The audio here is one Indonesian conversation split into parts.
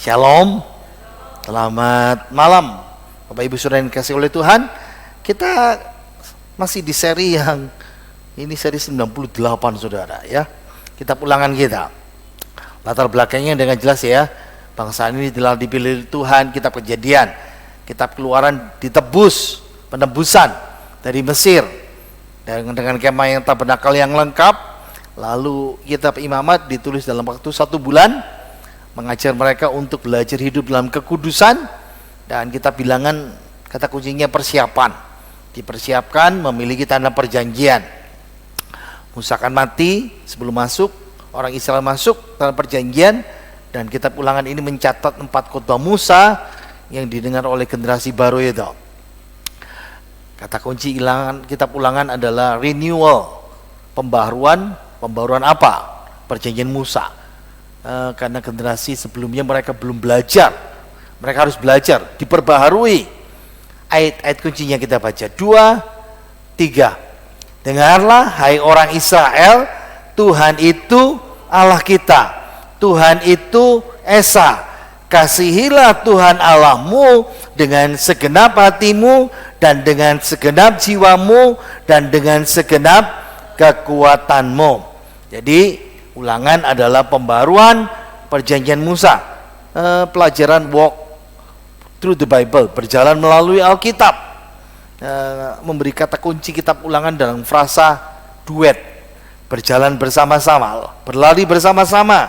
Shalom, selamat malam Bapak Ibu Saudara yang dikasihi oleh Tuhan. Kita masih di seri yang ini seri 98 Saudara ya. Kitab Ulangan kita. Latar belakangnya dengan jelas ya. Bangsa ini telah dipilih Tuhan, kitab Kejadian, kitab Keluaran ditebus, penebusan dari Mesir dengan kemah yang tabernakel yang lengkap. Lalu kitab Imamat ditulis dalam waktu 1 bulan, mengajar mereka untuk belajar hidup dalam kekudusan. Dan kitab Bilangan kata kuncinya persiapan, dipersiapkan memiliki tanah perjanjian. Musa akan mati sebelum masuk, orang Israel masuk tanah perjanjian. Dan kitab Ulangan ini mencatat 4 khotbah Musa yang didengar oleh generasi baru itu. Kata kunci kitab Ulangan adalah renewal, pembaharuan apa? Perjanjian Musa. Karena generasi sebelumnya mereka belum belajar, mereka harus belajar, diperbaharui. Ayat kuncinya kita baca 2, 3. Dengarlah hai orang Israel, Tuhan itu Allah kita, Tuhan itu Esa. Kasihilah Tuhan Allahmu dengan segenap hatimu dan dengan segenap jiwamu dan dengan segenap kekuatanmu. Jadi Ulangan adalah pembaruan perjanjian Musa, pelajaran walk through the Bible, berjalan melalui Alkitab, memberi kata kunci kitab Ulangan dalam frasa duet, berjalan bersama-sama, berlari bersama-sama.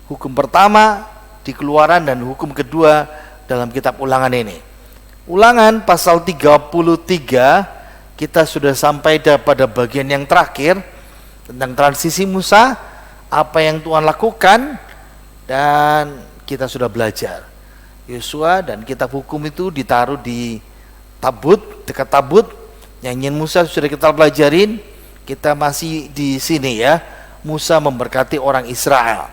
Hukum pertama di Keluaran dan hukum kedua dalam kitab Ulangan ini. Ulangan pasal 33, kita sudah sampai pada bagian yang terakhir tentang transisi Musa, apa yang Tuhan lakukan, dan kita sudah belajar Yosua dan kitab hukum itu ditaruh di tabut, dekat tabut. Nyanyian Musa sudah kita pelajarin. Kita masih di sini ya. Musa memberkati orang Israel.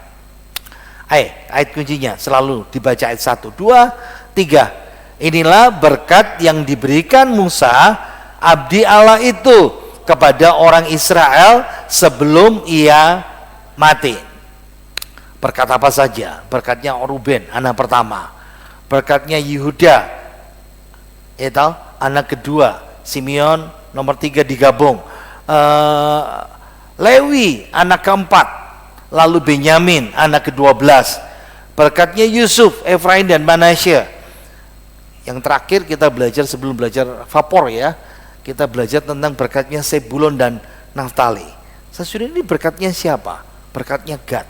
Ayat kuncinya selalu dibaca ayat 1, 2, 3. Inilah berkat yang diberikan Musa abdi Allah itu kepada orang Israel sebelum ia mati. Berkat apa saja? Berkatnya Ruben, anak pertama. Berkatnya Yehuda, itu anak kedua. Simeon nomor 3 digabung. Lewi anak keempat. Lalu Benyamin anak ke-12. Berkatnya Yusuf, Efraim dan Manasye. Yang terakhir kita belajar sebelum belajar vapor ya. Kita belajar tentang berkatnya Sebulon dan Naftali. Sesudah ini berkatnya siapa? Berkatnya Gad.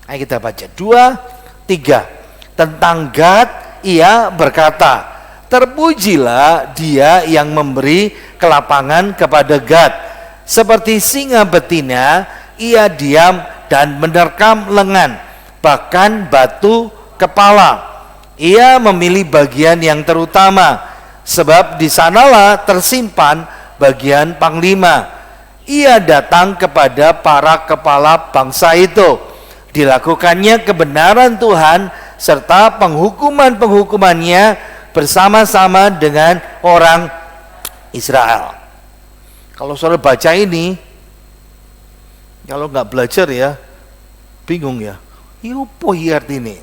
Ayo kita baca 2, 3. Tentang Gad ia berkata, terpujilah dia yang memberi kelapangan kepada Gad. Seperti singa betina ia diam dan menerkam lengan, bahkan batu kepala. Ia memilih bagian yang terutama, sebab di sanalah tersimpan bagian panglima. Ia datang kepada para kepala bangsa itu. Dilakukannya kebenaran Tuhan serta penghukuman-penghukumannya bersama-sama dengan orang Israel. Kalau saudara baca ini, kalau nggak belajar ya, bingung ya. Apa arti ini?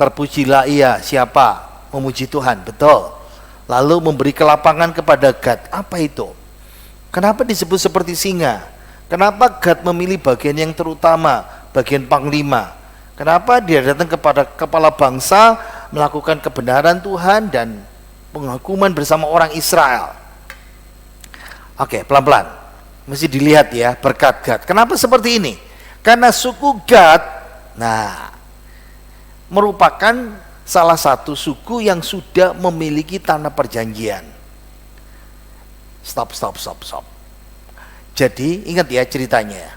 Terpujilah ia, siapa? Memuji Tuhan, betul. Lalu memberi kelapangan kepada Gad. Apa itu? Kenapa disebut seperti singa? Kenapa Gad memilih bagian yang terutama, bagian panglima? Kenapa dia datang kepada kepala bangsa, melakukan kebenaran Tuhan dan penghukuman bersama orang Israel? Oke, pelan-pelan. Mesti dilihat ya, berkat Gad. Kenapa seperti ini? Karena suku Gad, merupakan salah satu suku yang sudah memiliki tanah perjanjian. Stop. Jadi ingat ya ceritanya.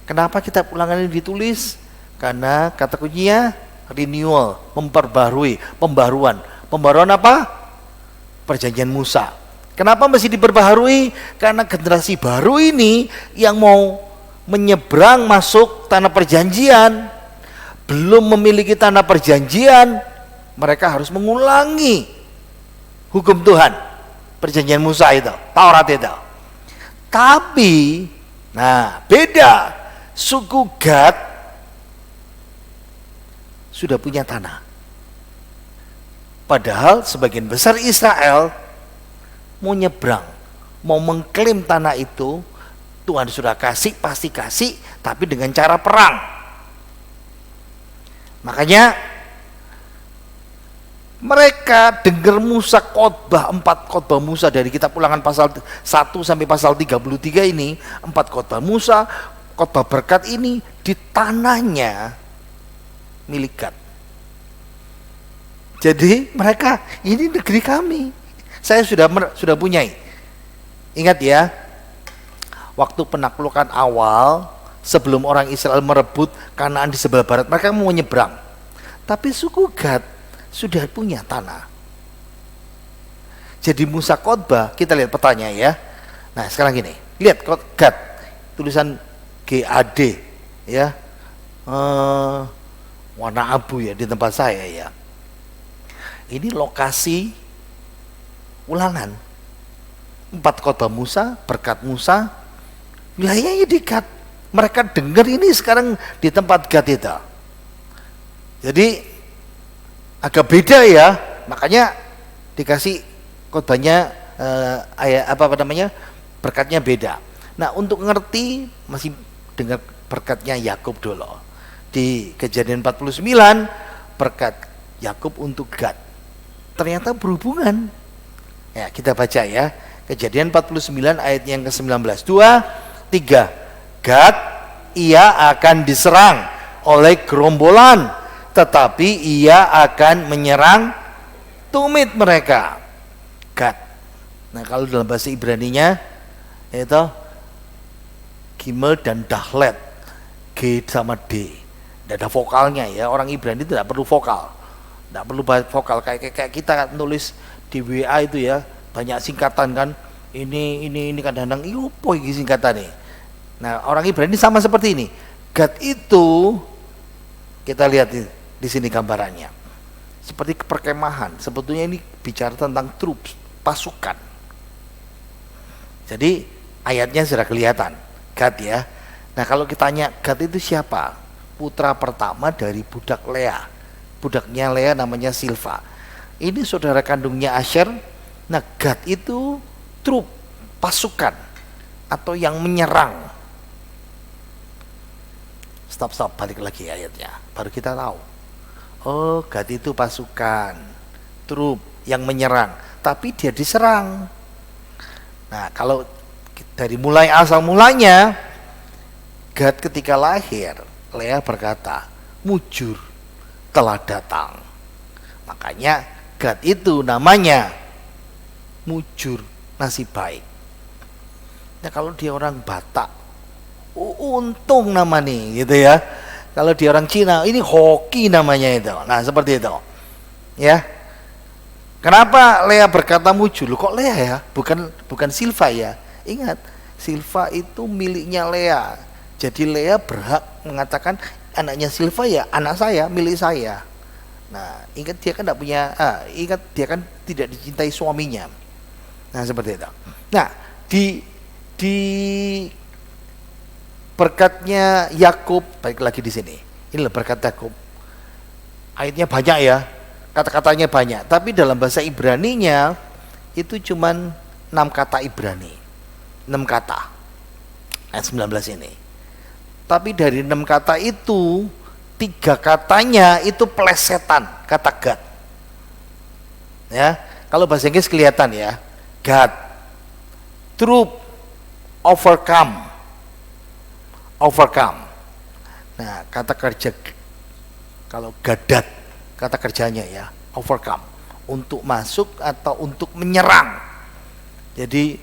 Kenapa kitab Ulangan ini ditulis? Karena kata kuncinya renewal, memperbarui, pembaruan. Pembaruan apa? Perjanjian Musa. Kenapa mesti diperbaharui? Karena generasi baru ini yang mau menyeberang masuk tanah perjanjian, belum memiliki tanah perjanjian, mereka harus mengulangi hukum Tuhan. Perjanjian Musa itu, Taurat itu. Tapi, beda. Suku Gad sudah punya tanah. Padahal sebagian besar Israel mau nyebrang, mau mengklaim tanah itu. Tuhan sudah kasih, pasti kasih, tapi dengan cara perang. Makanya mereka dengar Musa khotbah, 4 khotbah Musa dari kitab Ulangan pasal 1 sampai pasal 33 ini, 4 khotbah Musa, khotbah berkat ini di tanahnya milik Gad. Jadi mereka, ini negeri kami, saya sudah punyai. Ingat ya, waktu penaklukan awal, sebelum orang Israel merebut Kanaan di sebelah barat, mereka mau menyeberang. Tapi suku Gad sudah punya tanah. Jadi Musa khotbah, kita lihat petanya ya. Nah sekarang gini, lihat Gad, tulisan GAD ya, warna abu ya di tempat saya ya. Ini lokasi Ulangan, 4 khotbah Musa, berkat Musa, wilayahnya di Gad. Mereka dengar ini sekarang di tempat Gad itu. Jadi agak beda ya, makanya dikasih khotbahnya berkatnya beda. Nah untuk ngerti masih dengar berkatnya Yakub dulu. Di Kejadian 49 berkat Yakub untuk Gad. Ternyata berhubungan. Ya, kita baca ya. Kejadian 49 ayat yang ke-19. 2, 3. Gad, ia akan diserang oleh gerombolan, tetapi ia akan menyerang tumit mereka. Gad. Nah, kalau dalam bahasa Ibraninya itu Gimel dan Dahlet. G sama D. Tidak ada vokalnya ya. Orang Ibrani itu tidak perlu vokal. Tidak perlu vokal kayak kita nulis di WA itu ya, banyak singkatan kan. Ini kadang-kadang apa ini singkatan nih. Nah, orang Ibrani sama seperti ini. Gad itu kita lihat di sini gambarannya. Seperti perkemahan. Sebetulnya ini bicara tentang troops, pasukan. Jadi ayatnya sudah kelihatan. Gad ya. Nah, kalau kita tanya Gad itu siapa? Putra pertama dari budak Lea. Budaknya Lea namanya Silva. Ini saudara kandungnya Asher. Nah, Gad itu trup, pasukan atau yang menyerang. Stop, balik lagi ayatnya. Baru kita tahu. Oh, Gad itu pasukan, trup yang menyerang, tapi dia diserang. Nah, kalau dari mulai asal mulanya, Gad ketika lahir, Lea berkata, mujur telah datang. Makanya Gad itu namanya mujur, nasib baik. Nah kalau dia orang Batak, untung nama nih gitu ya. Kalau dia orang Cina, ini hoki namanya itu. Nah seperti itu ya. Kenapa Lea berkata mujur? Kok Lea ya? Bukan Silva ya. Ingat, Silva itu miliknya Lea. Jadi Lea berhak mengatakan anaknya Silva ya anak saya, milik saya. Nah, ingat dia kan tidak punya, ingat dia kan tidak dicintai suaminya. Nah, seperti itu. Nah, di berkatnya Yakub, baik lagi di sini. Inilah berkat Yakub. Ayatnya banyak ya, kata-katanya banyak. Tapi dalam bahasa Ibraninya itu cuman 6 kata Ibrani, 6 kata. Ayat 19 ini. Tapi dari 6 kata itu 3 katanya itu plesetan kata Gad. Ya, kalau bahasa Inggris kelihatan ya. Gad, troop, overcome. Nah, kata kerja kalau gadat kata kerjanya ya, overcome, untuk masuk atau untuk menyerang. Jadi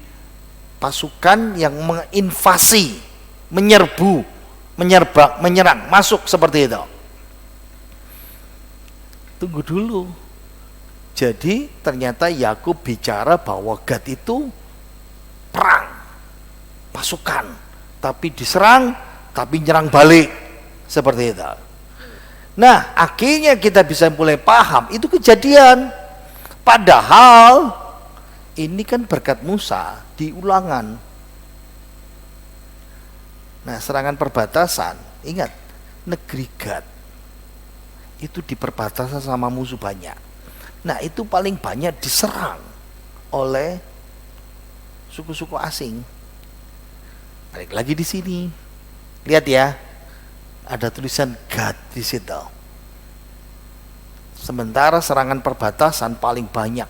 pasukan yang menginvasi, menyerang, masuk seperti itu. Tunggu dulu. Jadi ternyata Yakub bicara bahwa Gad itu perang, pasukan, tapi diserang, tapi nyerang balik, seperti itu. Nah, akhirnya kita bisa mulai paham itu kejadian. Padahal ini kan berkat Musa di Ulangan. Nah, serangan perbatasan, ingat, negeri Gad itu di perbatasan sama musuh banyak. Nah, itu paling banyak diserang oleh suku-suku asing. Balik lagi di sini. Lihat ya. Ada tulisan Gad di situ. Sementara serangan perbatasan paling banyak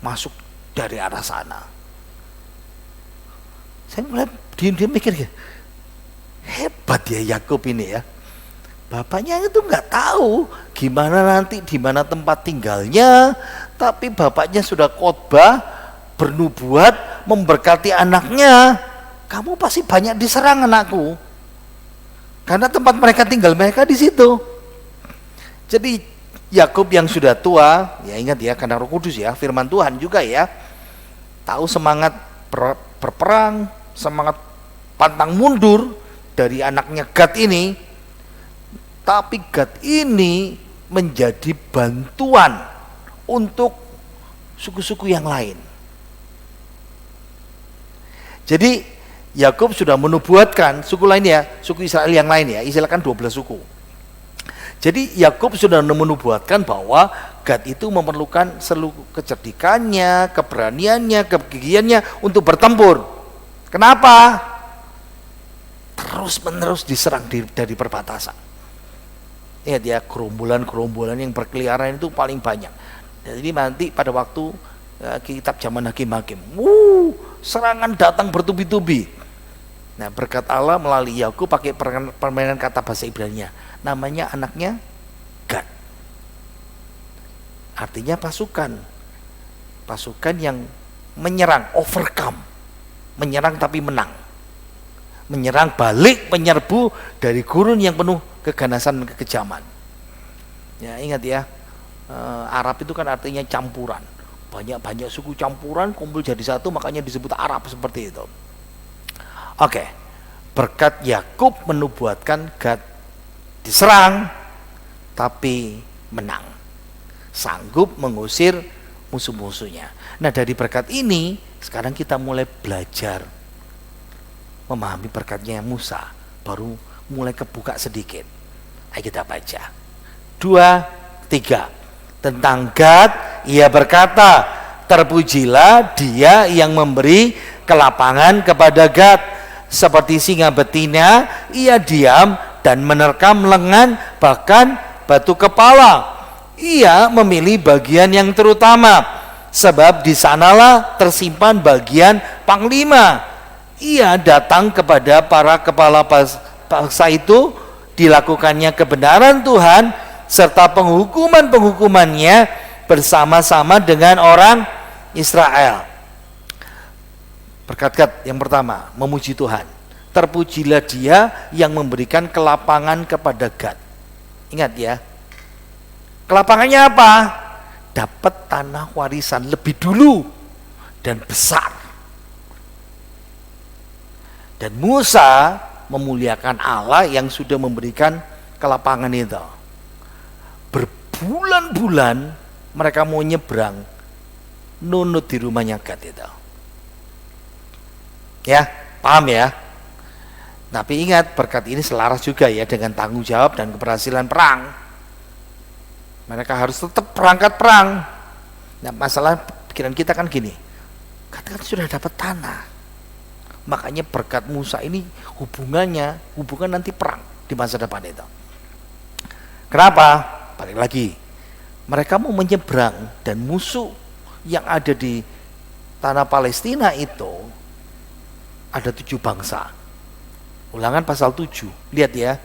masuk dari arah sana. Saya mulai diam-diam mikir, hebat ya Yakub ini ya. Bapaknya itu nggak tahu gimana nanti, di mana tempat tinggalnya, tapi bapaknya sudah khotbah, bernubuat, memberkati anaknya. Kamu pasti banyak diserang anakku, karena tempat mereka tinggal mereka di situ. Jadi Yakub yang sudah tua, ya ingat ya, karena Roh Kudus ya, firman Tuhan juga ya, tahu semangat berperang, semangat pantang mundur dari anaknya Gad ini. Tapi Gad ini menjadi bantuan untuk suku-suku yang lain. Jadi Yakub sudah menubuatkan suku lain ya, suku Israel yang lain ya, Israel kan 12 suku. Jadi Yakub sudah menubuatkan bahwa Gad itu memerlukan seluruh kecerdikannya, keberaniannya, kegigihannya untuk bertempur. Kenapa? Terus-menerus diserang dari perbatasan. Lihat ya, gerombolan-gerombolan yang berkeliaran itu paling banyak. Jadi nanti pada waktu kitab zaman Hakim-Hakim, serangan datang bertubi-tubi. Nah, berkat Allah melalui Yakub pakai permainan kata bahasa Ibrani, namanya anaknya Gad. Artinya pasukan yang menyerang, overcome, menyerang tapi menang, menyerang balik, menyerbu dari gurun yang penuh keganasan dan kekejaman. Ya ingat ya, Arab itu kan artinya campuran, banyak suku campuran kumpul jadi satu, makanya disebut Arab seperti itu. Oke, berkat Yakub menubuatkan Gad diserang tapi menang, sanggup mengusir musuh-musuhnya. Nah, dari berkat ini sekarang kita mulai belajar memahami berkatnya Musa, baru mulai kebuka sedikit. Ayo kita baca 2, 3. Tentang Gad ia berkata, terpujilah dia yang memberi kelapangan kepada Gad. Seperti singa betina ia diam dan menerkam lengan, bahkan batu kepala. Ia memilih bagian yang terutama, sebab di sanalah tersimpan bagian panglima. Ia datang kepada para kepala bangsa itu, dilakukannya kebenaran Tuhan serta penghukuman-penghukumannya bersama-sama dengan orang Israel. Berkat Gad yang pertama, memuji Tuhan. Terpujilah dia yang memberikan kelapangan kepada Gad. Ingat ya, kelapangannya apa? Dapat tanah warisan lebih dulu dan besar. Dan Musa memuliakan Allah yang sudah memberikan kelapangan itu. Berbulan-bulan mereka mau nyebrang, nunut di rumahnya Gad itu. Ya, paham ya? Tapi ingat, berkat ini selaras juga ya dengan tanggung jawab dan keberhasilan perang. Mereka harus tetap berangkat perang. Nah, masalah pikiran kita kan gini, katakan sudah dapat tanah, makanya berkat Musa ini hubungan nanti perang di masa depan itu. Kenapa? Balik lagi, mereka mau menyeberang dan musuh yang ada di tanah Palestina itu ada 7 bangsa. Ulangan pasal 7. Lihat ya,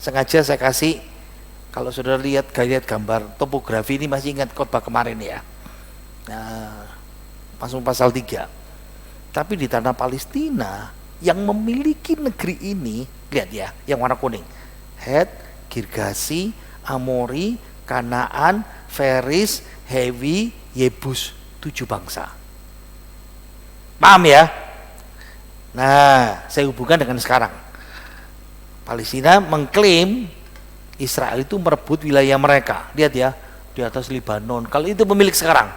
sengaja saya kasih, kalau saudara lihat gambar topografi ini, masih ingat khotbah kemarin ya. Nah, pasal 3. Tapi di tanah Palestina yang memiliki negeri ini, lihat ya, yang warna kuning. Het, Girgasi, Amori, Kanaan, Feris, Hewi, Yebus, 7 bangsa. Paham ya? Nah, saya hubungkan dengan sekarang. Palestina mengklaim Israel itu merebut wilayah mereka. Lihat ya, di atas Lebanon. Kalau itu pemilik sekarang,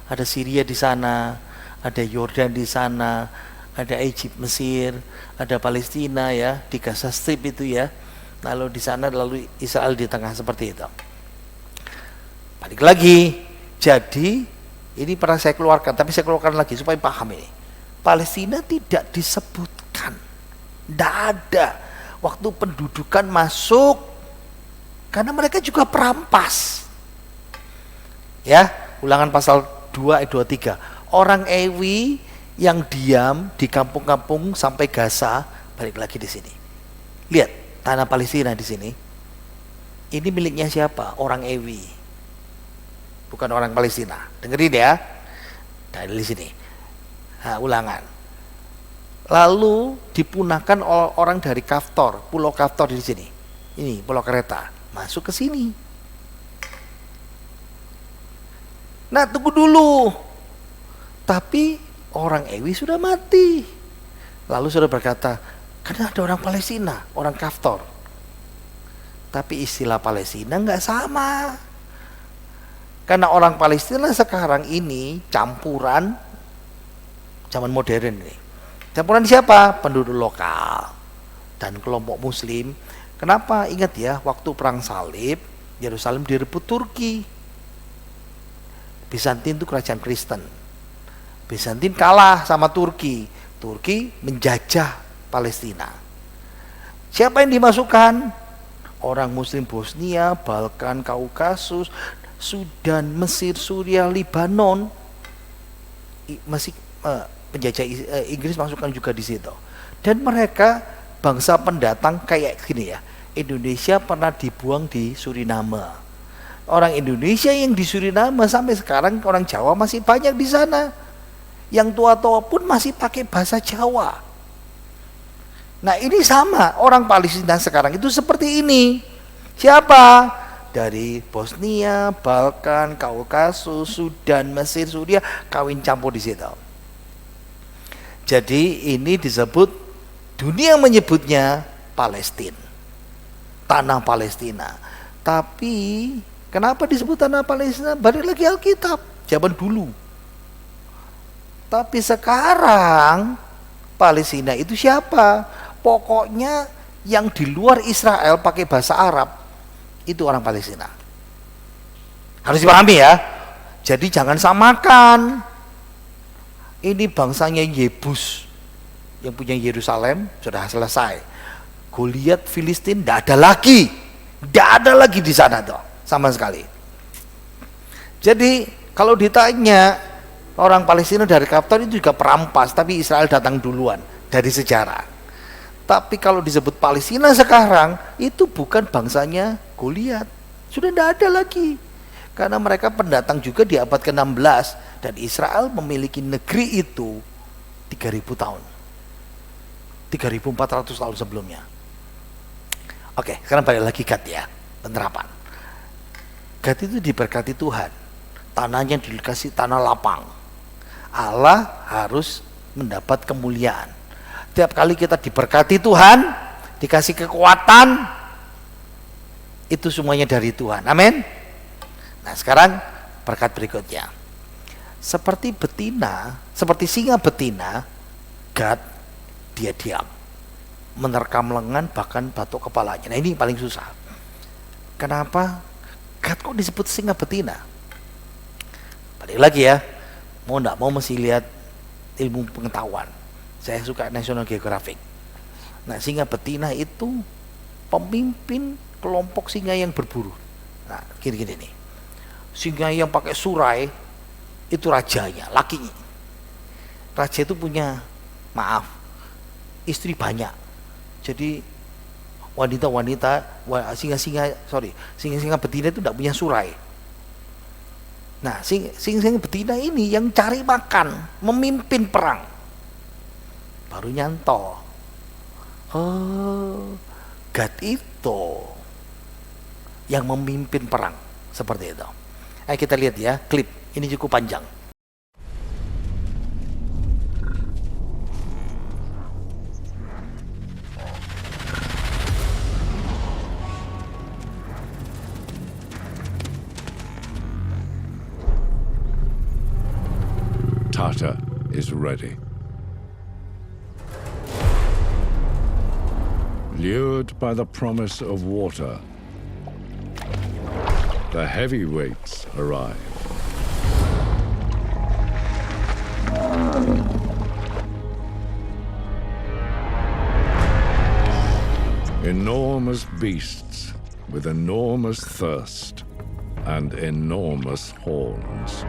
ada Syria di sana, ada Yordan di sana, ada Egypt, Mesir, ada Palestina ya, di Gaza Strip itu ya. Lalu di sana, lalu Israel di tengah seperti itu. Balik lagi. Jadi ini pernah saya keluarkan, tapi saya keluarkan lagi supaya paham ini. Palestina tidak disebutkan, tidak ada waktu pendudukan masuk, karena mereka juga perampas. Ya, Ulangan pasal 2 ayat 23. Orang Ewi yang diam di kampung-kampung sampai Gaza, balik lagi di sini. Lihat tanah Palestina di sini. Ini miliknya siapa? Orang Ewi, bukan orang Palestina. Dengerin ya, dari sini. Nah, Ulangan. Lalu dipunahkan orang dari Kaftor, Pulau Kaftor di sini. Ini Pulau Kreta, masuk ke sini. Nah, tunggu dulu. Tapi orang Ewi sudah mati. Lalu sudah berkata, karena ada orang Palestina, orang Kaftor. Tapi istilah Palestina nggak sama. Karena orang Palestina sekarang ini campuran zaman modern ini. Campuran siapa? Penduduk lokal dan kelompok Muslim. Kenapa? Ingat ya, waktu perang salib, Yerusalem direbut Turki. Bizantin itu kerajaan Kristen. Bizantin kalah sama Turki. Turki menjajah Palestina. Siapa yang dimasukkan? Orang Muslim Bosnia, Balkan, Kaukasus, Sudan, Mesir, Suriah, Libanon. Masih penjajah Inggris masukkan juga di situ. Dan mereka bangsa pendatang kayak gini ya. Indonesia pernah dibuang di Suriname. Orang Indonesia yang di Suriname sampai sekarang orang Jawa masih banyak di sana. Yang tua-tua pun masih pakai bahasa Jawa. Nah, ini sama, orang Palestina sekarang itu seperti ini. Siapa? Dari Bosnia, Balkan, Kaukasus, Sudan, Mesir, Suriah, kawin campur di situ. Jadi ini disebut, dunia menyebutnya Palestina, tanah Palestina. Tapi kenapa disebut tanah Palestina? Balik lagi Alkitab, zaman dulu. Tapi sekarang Palestina itu siapa? Pokoknya yang di luar Israel pakai bahasa Arab itu orang Palestina. Harus dipahami ya. Jadi jangan samakan. Ini bangsanya Yebus yang punya Yerusalem sudah selesai. Goliat Filistin tidak ada lagi. Tidak ada lagi di sana tuh, sama sekali. Jadi kalau ditanya orang Palestina dari Kaftor itu juga perampas, tapi Israel datang duluan dari sejarah. Tapi kalau disebut Palestina sekarang, itu bukan bangsanya Goliat. Sudah tidak ada lagi. Karena mereka pendatang juga di abad ke-16. Dan Israel memiliki negeri itu 3.000 tahun. 3.400 tahun sebelumnya. Oke, sekarang balik lagi Gad ya, penerapan. Gad itu diberkati Tuhan. Tanahnya dikasih tanah lapang. Allah harus mendapat kemuliaan. Tiap kali kita diberkati Tuhan, dikasih kekuatan, itu semuanya dari Tuhan. Amin. Nah, sekarang berkat berikutnya. Seperti betina, seperti singa betina, Gad dia diam, menerkam lengan bahkan batok kepalanya. Nah, ini paling susah. Kenapa Gad kok disebut singa betina? Balik lagi ya, mau enggak mau mesti lihat ilmu pengetahuan. Saya suka National Geographic. Nah, singa betina itu pemimpin kelompok singa yang berburu. Nah, gini-gini nih. Singa yang pakai surai itu rajanya, lakinya. Raja itu punya, istri banyak. Jadi singa-singa betina itu tidak punya surai. Nah, singa betina ini yang cari makan, memimpin perang. Baru nyantol. Oh, Gad itu yang memimpin perang seperti itu. Ayo kita lihat ya, klip ini cukup panjang. Tata is ready. Lured by the promise of water, The heavyweights arrive. Enormous beasts with enormous thirst and enormous horns.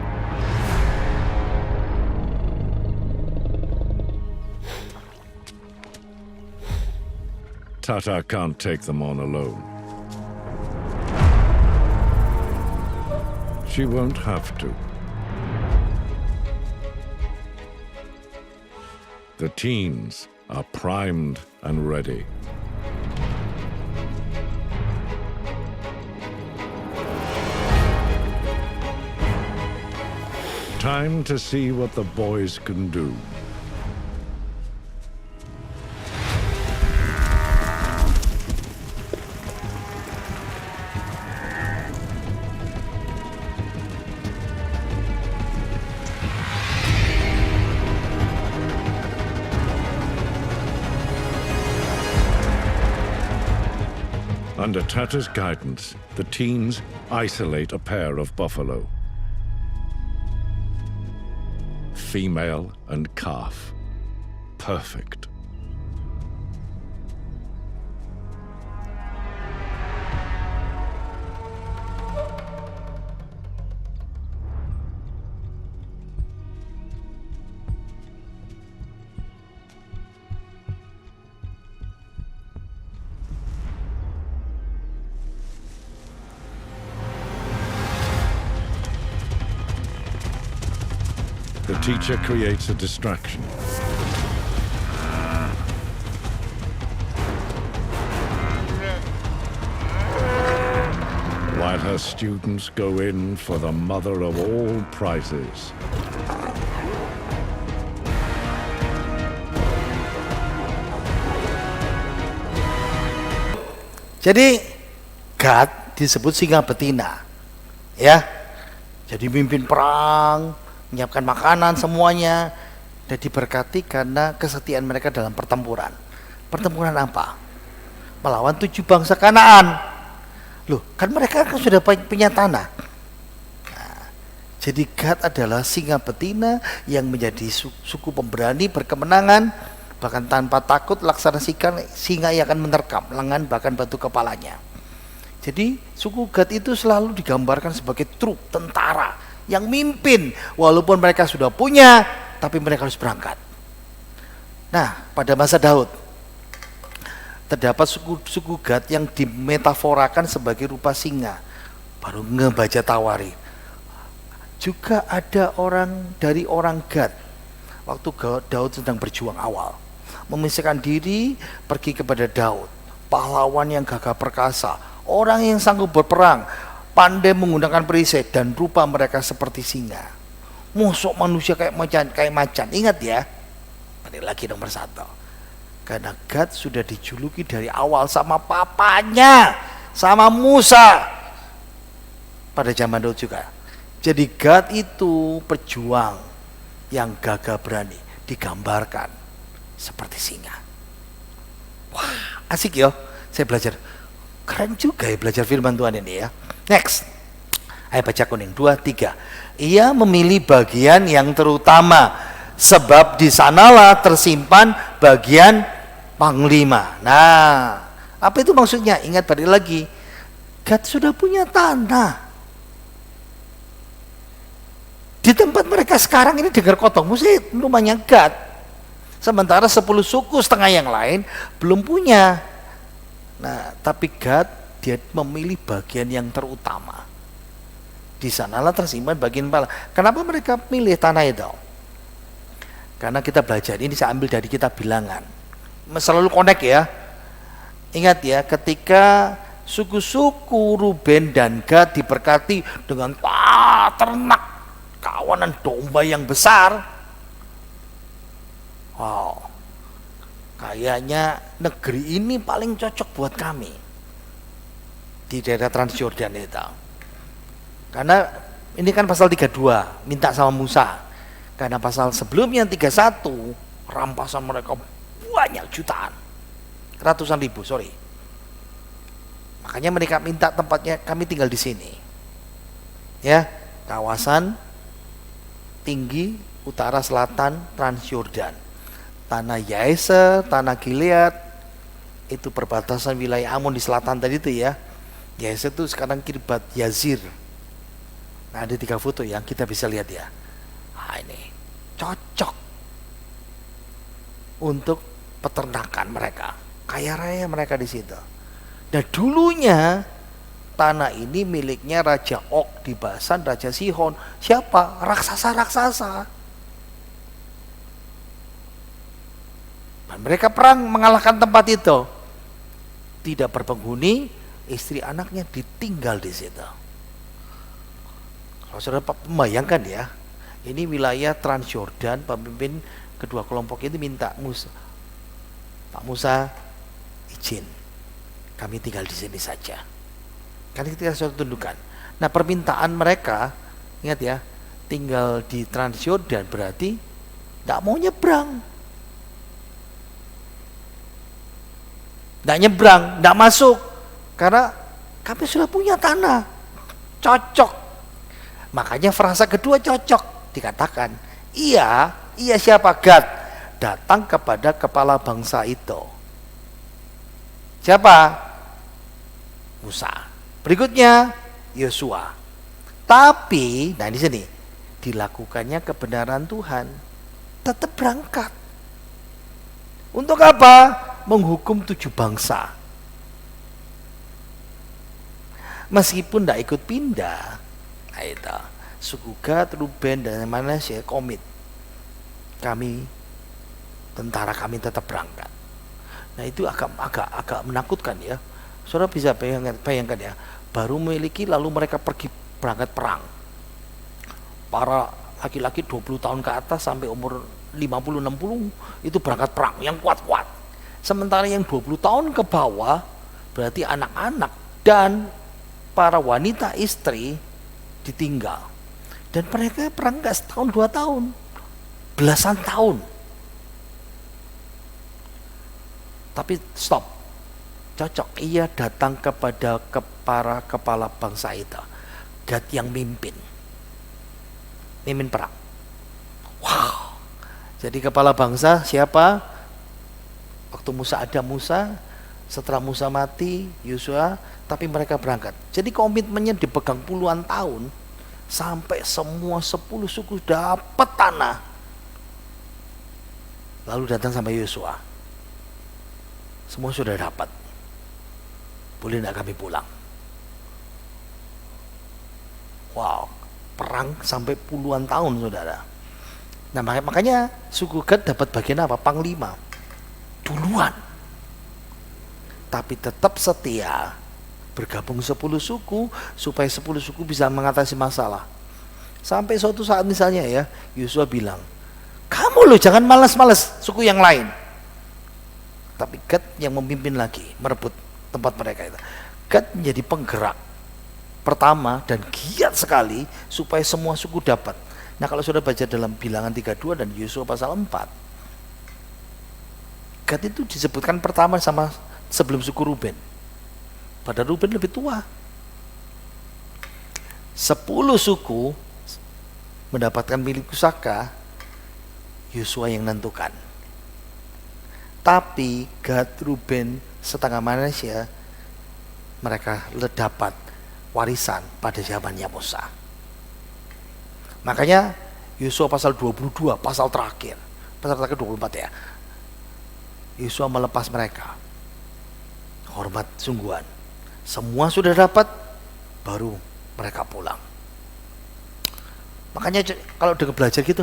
Tata can't take them on alone. She won't have to. The teens are primed and ready. Time to see what the boys can do. Under Tata's guidance, the teens isolate a pair of buffalo. Female and calf. Perfect. The teacher creates a distraction. While her students go in for the mother of all prizes. Jadi God disebut singa betina, ya. Jadi mimpin perang, menyiapkan makanan semuanya, dan diberkati karena kesetiaan mereka dalam pertempuran. Pertempuran apa? Melawan 7 bangsa Kanaan. Loh, kan mereka kan sudah punya tanah. Nah, jadi Gad adalah singa betina yang menjadi suku pemberani berkemenangan, bahkan tanpa takut laksana singa yang akan menerkam lengan bahkan batu kepalanya. Jadi suku Gad itu selalu digambarkan sebagai truk tentara yang mimpin, walaupun mereka sudah punya, tapi mereka harus berangkat. Nah, pada masa Daud, terdapat suku Gad yang dimetaforakan sebagai rupa singa. Baru ngebaca Tawari. Juga ada dari orang Gad, waktu Daud sedang berjuang awal, memisahkan diri, pergi kepada Daud, pahlawan yang gagah perkasa, orang yang sanggup berperang, pandai menggunakan perisai, dan rupa mereka seperti singa. Musuh manusia kayak macan. Ingat ya, ini lagi nomor 1. Karena Gad sudah dijuluki dari awal sama papanya, sama Musa pada zaman Daud juga. Jadi Gad itu pejuang yang gagah berani, digambarkan seperti singa. Wah, asik ya, saya belajar. Keren juga ya belajar firman Tuhan ini ya. Next, ayo baca kuning 2, 3. Ia memilih bagian yang terutama, sebab di sanalah tersimpan bagian panglima. Nah, apa itu maksudnya? Ingat balik lagi, Gad sudah punya tanah. Di tempat mereka sekarang ini dengar kotong musik, rumahnya Gad. Sementara 10 suku setengah yang lain belum punya. Nah, tapi Gad dia memilih bagian yang terutama. Di sanalah tersimpan bagian pala. Kenapa mereka pilih tanah itu? Karena kita belajar, ini saya ambil dari kitab Bilangan. Selalu connect ya. Ingat ya, ketika suku-suku Ruben dan Gad diberkati dengan ternak kawanan domba yang besar. Wow, kayaknya negeri ini paling cocok buat kami di daerah Transjordan itu. Karena ini kan pasal 32 minta sama Musa. Karena pasal sebelumnya 31 rampasan mereka banyak jutaan, ratusan ribu, sorry. Makanya mereka minta tempatnya, kami tinggal di sini. Ya, kawasan tinggi utara selatan Transyordan. Tanah Yaeser, tanah Gilead, itu perbatasan wilayah Amon di selatan tadi itu ya. Yaeser itu sekarang Kirbat Yazir. Nah, ada 3 foto yang kita bisa lihat ya. Nah, ini cocok untuk peternakan mereka. Kaya raya mereka di situ. Dan dulunya tanah ini miliknya Raja Og di Basan, Raja Sihon. Siapa? Raksasa-raksasa. Dan mereka perang mengalahkan tempat itu. Tidak berpenghuni, istri anaknya ditinggal di situ. Kalau saudara membayangkan ya, ini wilayah Transyordan, pemimpin kedua kelompok itu minta Musa, Pak Musa, izin, kami tinggal di sini saja. Kan kita sudah tundukkan. Nah, permintaan mereka, ingat ya, tinggal di Transyordan berarti tidak mau nyebrang, tidak masuk, karena kami sudah punya tanah, cocok. Makanya frasa kedua cocok, dikatakan, iya siapa? Gad datang kepada kepala bangsa itu. Siapa? Musa. Berikutnya Yosua. Tapi, nah di sini dilakukannya kebenaran Tuhan, tetap berangkat. Untuk apa? Menghukum 7 bangsa. Meskipun tidak ikut pindah, nah itu suku Gad, Ruben dan Manasye komit. Kami, tentara kami tetap berangkat. Nah itu agak menakutkan ya. Saudara bisa bayangkan ya, baru memiliki lalu mereka pergi berangkat perang. Para laki-laki 20 tahun ke atas sampai umur 50-60 itu berangkat perang yang kuat-kuat. Sementara yang 20 tahun ke bawah berarti anak-anak dan para wanita istri ditinggal. Dan mereka perang gak setahun 2 tahun, belasan tahun. Tapi stop, cocok. Ia datang kepada para kepala bangsa itu, Gad yang mimpin perang. Wow. Jadi kepala bangsa siapa? Waktu Musa ada Musa, setelah Musa mati Yosua, tapi mereka berangkat. Jadi komitmennya dipegang puluhan tahun sampai semua 10 suku dapat tanah. Lalu datang sampai Yosua, semua sudah dapat, boleh tidak kami pulang? Wow, perang sampai puluhan tahun saudara. Nah makanya suku Gad dapat bagian apa? Panglima duluan, tapi tetap setia bergabung 10 suku supaya 10 suku bisa mengatasi masalah. Sampai suatu saat misalnya ya, Yosua bilang, kamu loh jangan malas-malas suku yang lain. Tapi Gad yang memimpin lagi, merebut tempat mereka itu. Gad menjadi penggerak pertama dan giat sekali supaya semua suku dapat. Nah kalau sudah baca dalam Bilangan 32 dan Yosua pasal 4, Gad itu disebutkan pertama sama sebelum suku Ruben. Padahal Ruben lebih tua. 10 suku mendapatkan milik pusaka, Yosua yang nentukan. Tapi Gad, Ruben, setengah Manasye mereka dapat warisan pada zamannya Musa. Makanya Yosua pasal 22, pasal terakhir 24 ya, Yosua melepas mereka, hormat sungguhan. Semua sudah dapat, baru mereka pulang. Makanya kalau udah belajar gitu,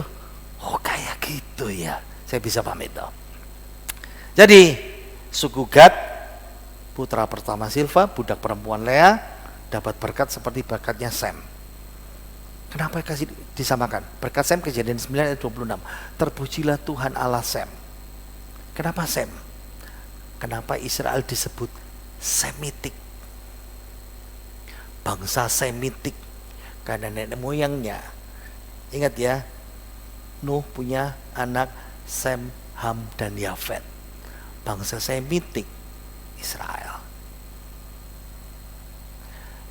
oh kayak gitu ya, saya bisa paham itu. Jadi suku Gad, putra pertama Silva, budak perempuan Lea, dapat berkat seperti berkatnya Sem. Kenapa kasih disamakan? Berkat Sem, Kejadian 9 ayat 26. Terpujilah Tuhan Allah Sem. Kenapa Sem? Kenapa Israel disebut Semitik? Bangsa Semitik karena nenek moyangnya. Ingat ya, Nuh punya anak Sem, Ham dan Yafet. Bangsa Semitik Israel.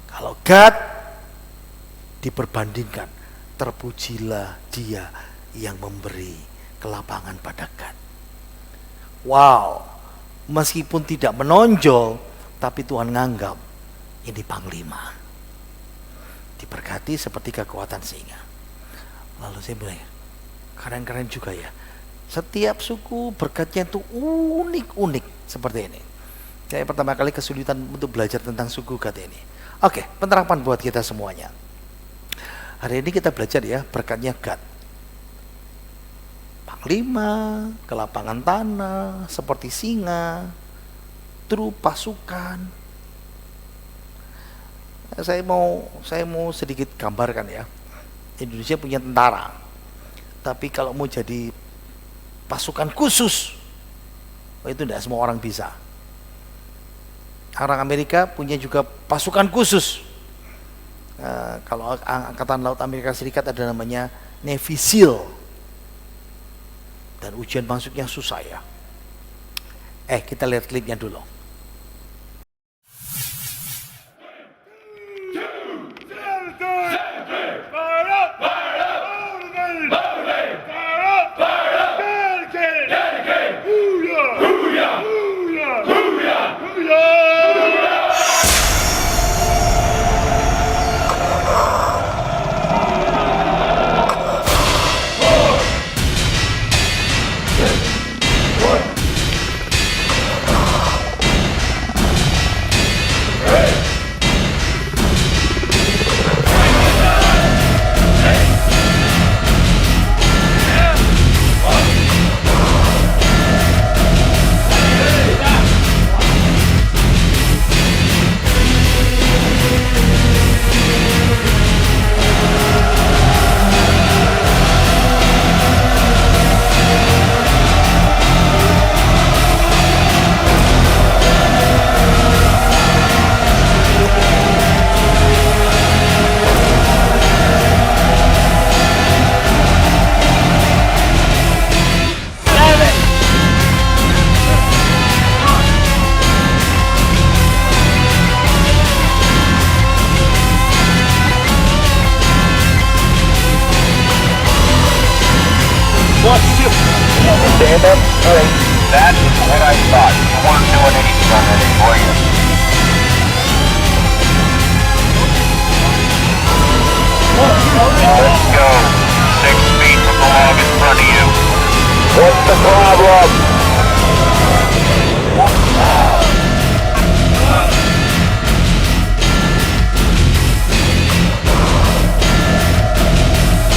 Kalau Gad diperbandingkan, terpujilah dia yang memberi kelapangan pada Gad. Wow, meskipun tidak menonjol, tapi Tuhan nganggap ini panglima, diberkati seperti kekuatan singa. Lalu saya bilang, keren-keren juga ya, setiap suku berkatnya itu unik-unik seperti ini. Saya pertama kali kesulitan untuk belajar tentang suku Gad ini. Oke, penerapan buat kita semuanya. Hari ini kita belajar ya berkatnya Gad. Panglima, kelapangan tanah, seperti singa, trup pasukan. Saya mau sedikit gambarkan ya. Indonesia punya tentara. Tapi kalau mau jadi pasukan khusus, itu tidak semua orang bisa. Orang Amerika punya juga pasukan khusus. Kalau Angkatan Laut Amerika Serikat ada namanya Navy SEAL. Dan ujian masuknya susah ya. Kita lihat klipnya dulu. Stand up straight. That's what I thought. You weren't doing anything on that end, were you? Let's go. 6 feet from the log in front of you. What's the problem?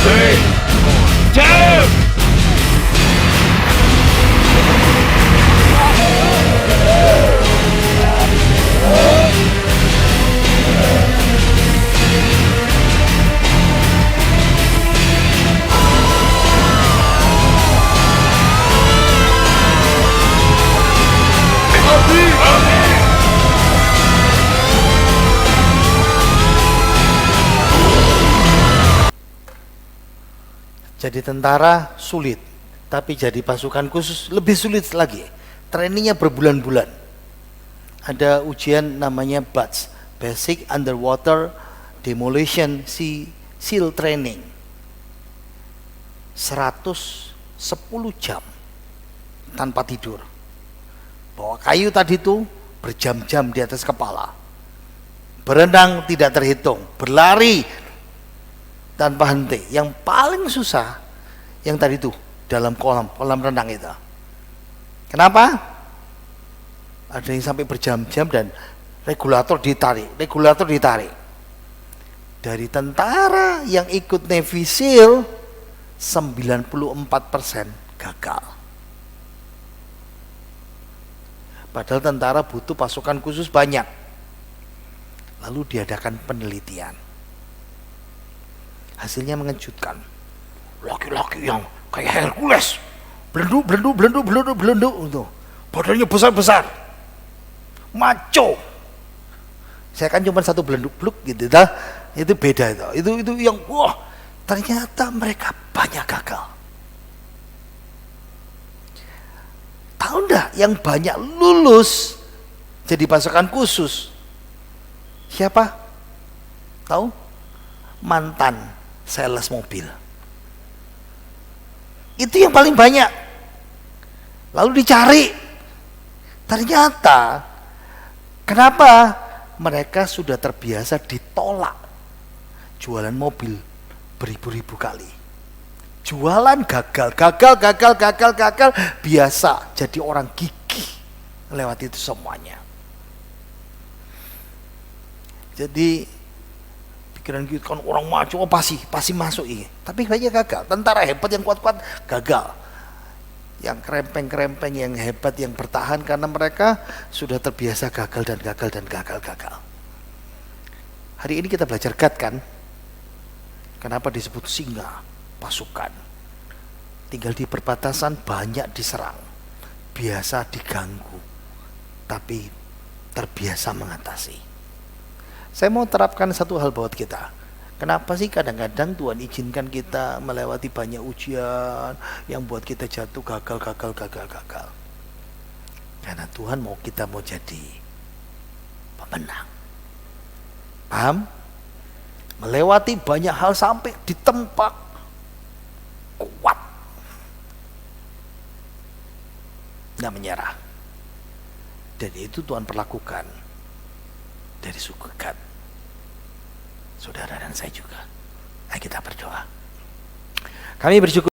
Three, two. Jadi tentara sulit, tapi jadi pasukan khusus lebih sulit lagi. Trainingnya berbulan-bulan. Ada ujian namanya BUDS, Basic Underwater Demolition SEAL Training. 110 jam tanpa tidur. Bawa kayu tadi itu berjam-jam di atas kepala. Berenang tidak terhitung, berlari tanpa henti. Yang paling susah yang tadi itu dalam kolam renang itu. Kenapa? Ada yang sampai berjam-jam dan regulator ditarik. Dari tentara yang ikut Navy SEAL 94% gagal. Padahal tentara butuh pasukan khusus banyak. Lalu diadakan penelitian. Hasilnya mengejutkan. Laki-laki yang kayak Hercules, belenduk itu, badannya besar-besar, maco. Saya kan cuma satu belenduk gitu, itu beda itu yang wah, ternyata mereka banyak gagal. Tahu enggak yang banyak lulus jadi pasukan khusus? Siapa? Tahu? mantan sales mobil. Itu yang paling banyak. Lalu dicari. Ternyata kenapa? Mereka sudah terbiasa ditolak. Jualan mobil beribu-ribu kali. Jualan gagal, biasa. Jadi orang gigih lewat itu semuanya. Jadi pikiran kita kan orang maju, oh pasti masuk ini. Tapi banyak gagal. Tentara hebat yang kuat-kuat gagal. Yang kerempeng-kerempeng, yang hebat, yang bertahan karena mereka sudah terbiasa gagal. Hari ini kita belajar GAT kan? Kenapa disebut singa? Pasukan. Tinggal di perbatasan banyak diserang. Biasa diganggu. Tapi terbiasa mengatasi. Saya mau terapkan satu hal buat kita. Kenapa sih kadang-kadang Tuhan izinkan kita melewati banyak ujian yang buat kita jatuh gagal. Karena Tuhan mau kita mau jadi pemenang. Paham? Melewati banyak hal sampai ditempa kuat. Nggak menyerah. Dan itu Tuhan perlakukan dari suku Gad. Saudara dan saya juga. Ayo kita berdoa. Kami bersyukur